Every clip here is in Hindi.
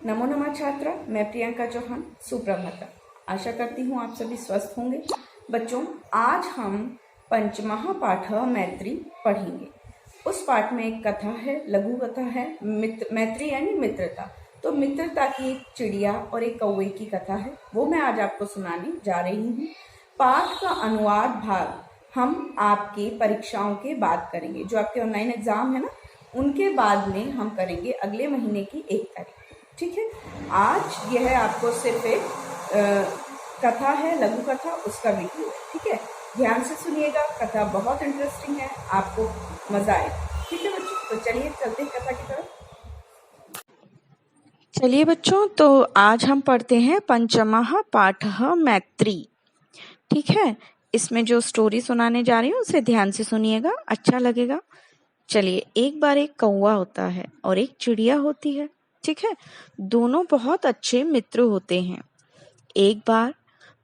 नमो नमः छात्रा, मैं प्रियंका चौहान। सुप्रभात। आशा करती हूँ आप सभी स्वस्थ होंगे। बच्चों, आज हम पंचमहा पाठ मैत्री पढ़ेंगे। उस पाठ में एक कथा है, लघु कथा है, मैत्री यानी मित्रता। तो मित्रता की एक चिड़िया और एक कौवे की कथा है, वो मैं आज आपको सुनाने जा रही हूँ। पाठ का अनुवाद भाग हम आपकी परीक्षाओं के बाद करेंगे। जो आपके ऑनलाइन एग्जाम है ना, उनके बाद में हम करेंगे अगले महीने की 1 तारीख। ठीक है, आज यह आपको सिर्फ एक कथा है, लघु कथा, उसका वीडियो। ठीक है, ध्यान से सुनिएगा, कथा बहुत इंटरेस्टिंग है, आपको मजा आएगा। ठीक है बच्चों, तो चलिए चलते हैं कथा की तरफ। चलिए बच्चों, तो आज हम पढ़ते हैं पंचमः पाठः मैत्री। ठीक है, इसमें जो स्टोरी सुनाने जा रही हूँ उसे ध्यान से सुनिएगा, अच्छा लगेगा। चलिए, एक बार एक कौवा होता है और एक चिड़िया होती है। ठीक है, दोनों बहुत अच्छे मित्र होते हैं। एक बार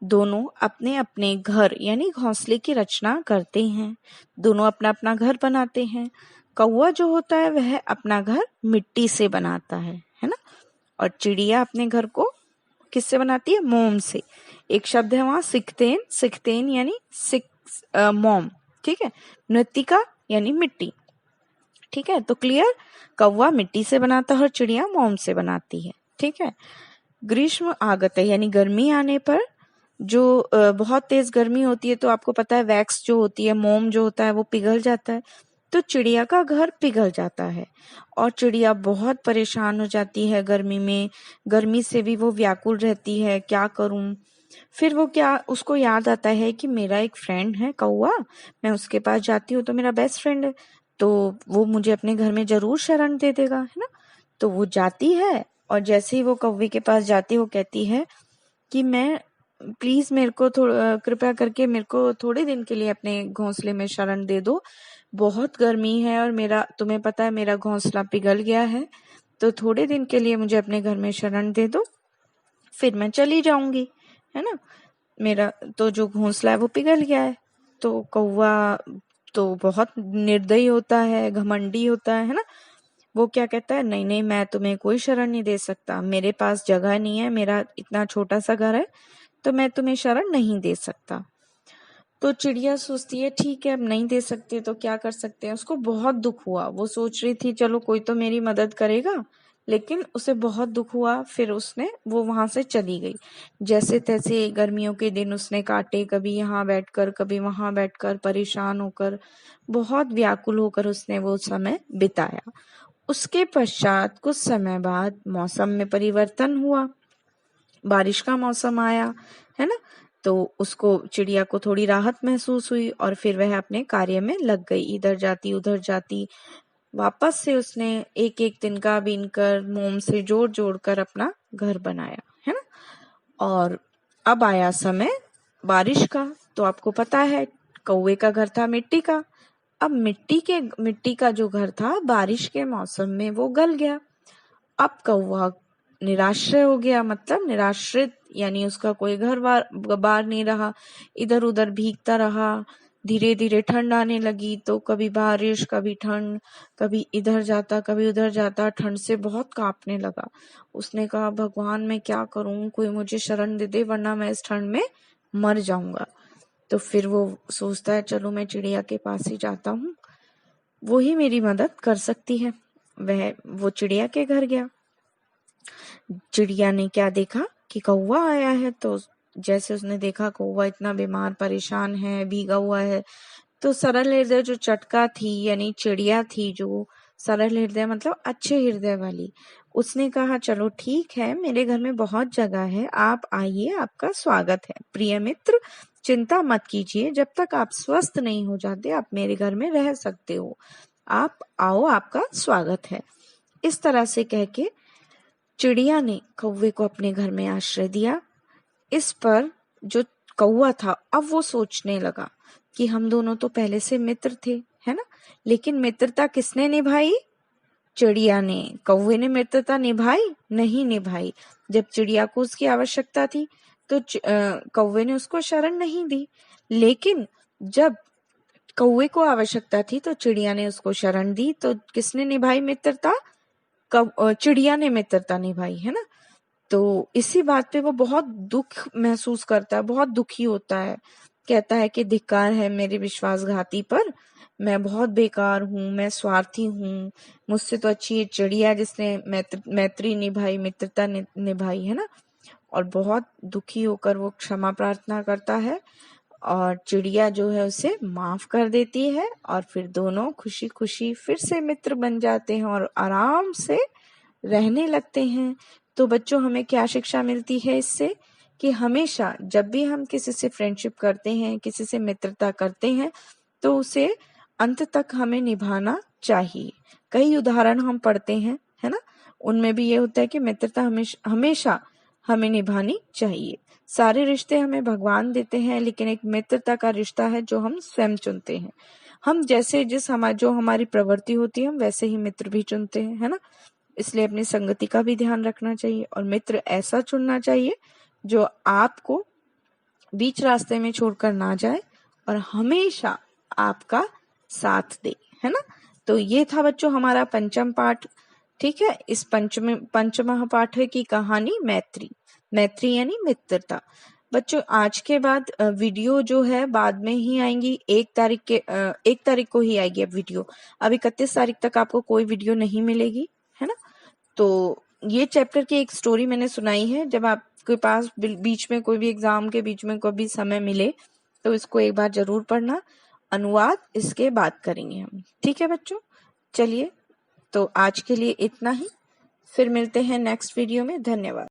दोनों अपने अपने घर यानी घोंसले की रचना करते हैं। दोनों अपना अपना घर बनाते हैं। कौवा जो होता है वह अपना घर मिट्टी से बनाता है ना। और चिड़िया अपने घर को किससे बनाती है? मोम से। एक शब्द है वहां सिकतेन, सिकतेन यानी मोम। ठीक है, मृत्तिका यानी मिट्टी। ठीक है, तो क्लियर। कौवा मिट्टी से बनाता है और चिड़िया मोम से बनाती है। ठीक है, ग्रीष्म आगत है यानी गर्मी आने पर जो बहुत तेज गर्मी होती है, तो आपको पता है वैक्स जो होती है, मोम जो होता है, वो पिघल जाता है। तो चिड़िया का घर पिघल जाता है और चिड़िया बहुत परेशान हो जाती है गर्मी में। गर्मी से भी वो व्याकुल रहती है, क्या करूं। फिर वो उसको याद आता है कि मेरा एक फ्रेंड है कौवा, मैं उसके पास जाती हूँ तो मेरा बेस्ट फ्रेंड है, तो वो मुझे अपने घर में जरूर शरण दे देगा, है ना। तो वो जाती है और जैसे ही वो कौवे के पास जाती है, वो कहती है कि मैं प्लीज मेरे को कृपया करके मेरे को थोड़े दिन के लिए अपने घोंसले में शरण दे दो। बहुत गर्मी है और तुम्हें पता है मेरा घोंसला पिघल गया है, तो थोड़े दिन के लिए मुझे अपने घर में शरण दे दो, फिर मैं चली जाऊंगी, है ना। मेरा तो जो घोंसला है वो पिघल गया है। तो कौवा तो बहुत निर्दयी होता है, घमंडी होता है ना। वो क्या कहता है, नहीं नहीं, मैं तुम्हें कोई शरण नहीं दे सकता, मेरे पास जगह नहीं है, मेरा इतना छोटा सा घर है, तो मैं तुम्हें शरण नहीं दे सकता। तो चिड़िया सोचती है ठीक है, अब नहीं दे सकते तो क्या कर सकते हैं। उसको बहुत दुख हुआ, वो सोच रही थी चलो कोई तो मेरी मदद करेगा, लेकिन उसे बहुत दुख हुआ। फिर वो वहां से चली गई। जैसे तैसे गर्मियों के दिन उसने काटे, कभी यहाँ बैठकर कभी वहां बैठकर, परेशान होकर, बहुत व्याकुल होकर उसने वो समय बिताया। उसके पश्चात कुछ समय बाद मौसम में परिवर्तन हुआ, बारिश का मौसम आया, है ना। तो उसको, चिड़िया को थोड़ी राहत महसूस हुई और फिर वह अपने कार्य में लग गई, इधर जाती उधर जाती। वापस से उसने एक एक तिनका बीनकर मोम से जोड़ जोड़ कर अपना घर बनाया, है ना। और अब आया समय बारिश का। तो आपको पता है कौवे का घर था मिट्टी का। अब मिट्टी का जो घर था बारिश के मौसम में वो गल गया। अब कौवा निराश्रय हो गया, मतलब निराश्रित, यानी उसका कोई घर बार नहीं रहा, इधर उधर भीगता रहा। धीरे धीरे ठंड आने लगी, तो कभी बारिश कभी ठंड, कभी इधर जाता कभी उधर जाता, ठंड से बहुत कांपने लगा। उसने कहा भगवान मैं क्या करूं, कोई मुझे शरण दे दे वरना मैं इस ठंड में मर जाऊंगा। तो फिर वो सोचता है चलो मैं चिड़िया के पास ही जाता हूँ, वो ही मेरी मदद कर सकती है। वो चिड़िया के घर गया। चिड़िया ने क्या देखा कि कौवा आया है, तो जैसे उसने देखा कौवा इतना बीमार परेशान है, भीगा हुआ है, तो सरल हृदय जो चटका थी, यानी चिड़िया थी जो सरल हृदय मतलब अच्छे हृदय वाली, उसने कहा चलो ठीक है, मेरे घर में बहुत जगह है, आप आइए, आपका स्वागत है। प्रिय मित्र, चिंता मत कीजिए, जब तक आप स्वस्थ नहीं हो जाते आप मेरे घर में रह सकते हो, आप आओ, आपका स्वागत है। इस तरह से कह के चिड़िया ने कौवे को अपने घर में आश्रय दिया। इस पर जो कौवा था अब वो सोचने लगा कि हम दोनों तो पहले से मित्र थे, है ना, लेकिन मित्रता किसने निभाई? चिड़िया ने। कौवे ने मित्रता निभाई? नहीं निभाई। जब चिड़िया को उसकी आवश्यकता थी तो कौवे ने उसको शरण नहीं दी, लेकिन जब कौवे को आवश्यकता थी तो चिड़िया ने उसको शरण दी। तो किसने निभाई मित्रता? चिड़िया ने मित्रता निभाई, है ना। तो इसी बात पे वो बहुत दुख महसूस करता है, बहुत दुखी होता है। कहता है कि धिक्कार है मेरे विश्वासघाती पर, मैं बहुत बेकार हूँ, मैं स्वार्थी हूँ, मुझसे तो अच्छी ये चिड़िया जिसने मैत्री निभाई, मित्रता निभाई, है ना। और बहुत दुखी होकर वो क्षमा प्रार्थना करता है और चिड़िया जो है उसे माफ कर देती है और फिर दोनों खुशी खुशी फिर से मित्र बन जाते हैं और आराम से रहने लगते हैं। तो बच्चों, हमें क्या शिक्षा मिलती है इससे? कि हमेशा जब भी हम किसी से फ्रेंडशिप करते हैं, किसी से मित्रता करते हैं, तो उसे अंत तक हमें निभाना चाहिए। कई उदाहरण हम पढ़ते हैं, है ना, उनमें भी ये होता है कि मित्रता हमेशा हमें निभानी चाहिए। सारे रिश्ते हमें भगवान देते हैं, लेकिन एक मित्रता का रिश्ता है जो हम स्वयं चुनते हैं। हम जैसे जो हमारी प्रवृत्ति होती है, हम वैसे ही मित्र भी चुनते हैं, है ना। इसलिए अपनी संगति का भी ध्यान रखना चाहिए और मित्र ऐसा चुनना चाहिए जो आपको बीच रास्ते में छोड़कर ना जाए और हमेशा आपका साथ दे, है ना। तो ये था बच्चों हमारा पंचम पाठ। ठीक है, इस पंचमः पाठ की कहानी मैत्री यानी मित्रता। बच्चों, आज के बाद वीडियो जो है बाद में ही आएंगी, 1 तारीख को ही आएगी अब वीडियो। अब 31 तारीख तक आपको कोई वीडियो नहीं मिलेगी, है ना। तो ये चैप्टर की एक स्टोरी मैंने सुनाई है। जब आपके पास बीच में कोई भी एग्जाम के बीच में कोई भी समय मिले तो इसको एक बार जरूर पढ़ना। अनुवाद इसके बाद करेंगे हम। ठीक है बच्चों, चलिए तो आज के लिए इतना ही, फिर मिलते हैं नेक्स्ट वीडियो में। धन्यवाद।